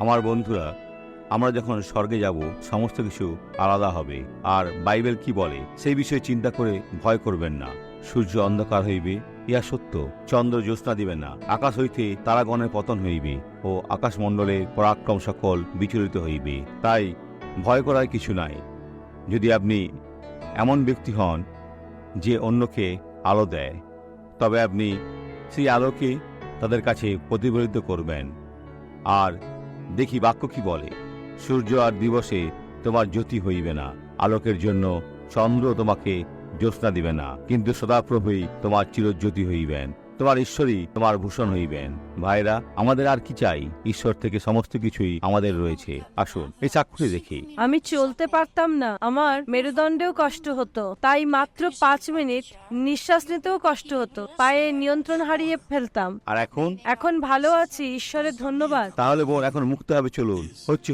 আমার বন্ধুরা, আমরা যখন স্বর্গে যাব সমস্ত কিছু আলাদা হবে। আর বাইবেল কি বলে সেই বিষয়ে চিন্তা করে ভয় করবেন না। সূর্য অন্ধকার হইবে, ইহা সত্য। চন্দ্র জ্যোৎস্না দিবে না, আকাশ হইতে তারাগণের পতন হইবে ও আকাশমণ্ডলের পরাক্রম সকল বিচলিত হইবে। তাই ভয় করার কিছু নাই। যদি আপনি এমন ব্যক্তি হন যে অন্যকে আলো দেয়, তবে আপনি সেই আলোকে তাদের কাছে প্রতিফলিত করবেন। আর দেখি বাক্য কি বলে, সূর্য আর দিবসে তোমার জ্যোতি হইবে না, আলোকের জন্য চন্দ্র তোমাকে জ্যোৎস্না দিবে না, কিন্তু সদাপ্রভুই তোমার চিরজ্যোতি হইবেন, তোমার ঈশ্বরই তোমার ভূষণ হইবেন। ভাইরা, আমাদের আর কি চাই? ঈশ্বর থেকে সমস্ত কিছুই আমাদের রয়েছে। আসুন এই চাক্ষুষে দেখি। আমি চলতে পারতাম না, আমার মেরুদণ্ডেও কষ্ট হতো, তাই মাত্র 5 মিনিট নিঃশ্বাস নিতেও কষ্ট হতো, পায়ে নিয়ন্ত্রণ হারিয়ে ফেলতাম। আর এখন ভালো আছি, ঈশ্বরের ধন্যবাদ। তাহলে বোন, এখন মুক্ত হবে। চলুন,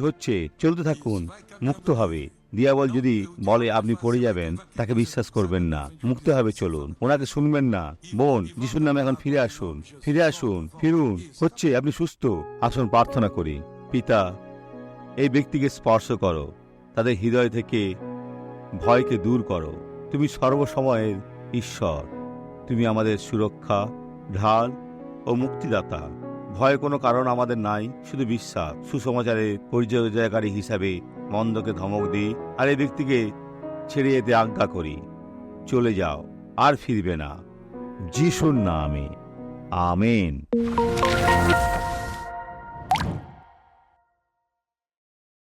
হচ্ছে চলতে থাকুন, মুক্ত হবে। দিয়াবল যদি বলে আপনি পড়ে যাবেন, তাকে বিশ্বাস করবেন না, মুক্ত হবে। চলুন, ওনাকে শুনবেন না। বোন, যিশুর নামে এখন ফিরে আসুন, ফিরুন, হচ্ছে, আপনি সুস্থ। আসুন প্রার্থনা করি। পিতা, এই ব্যক্তিকে স্পর্শ করো, তাদের হৃদয় থেকে ভয়কে দূর করো। তুমি সর্বসময়ের ঈশ্বর, তুমি আমাদের সুরক্ষা, ঢাল ও মুক্তিদাতা। ভয় কোনো কারণ আমাদের নাই, শুধু বিশ্বাস। সুসমাচারের পরিচয়কারী হিসাবে মন্দকে ধমক দিই, আর এই ব্যক্তিকে ছেড়ে যেতে আজ্ঞা করি। চলে যাও, আর ফিরবে না, যিশুর নামে, আমেন।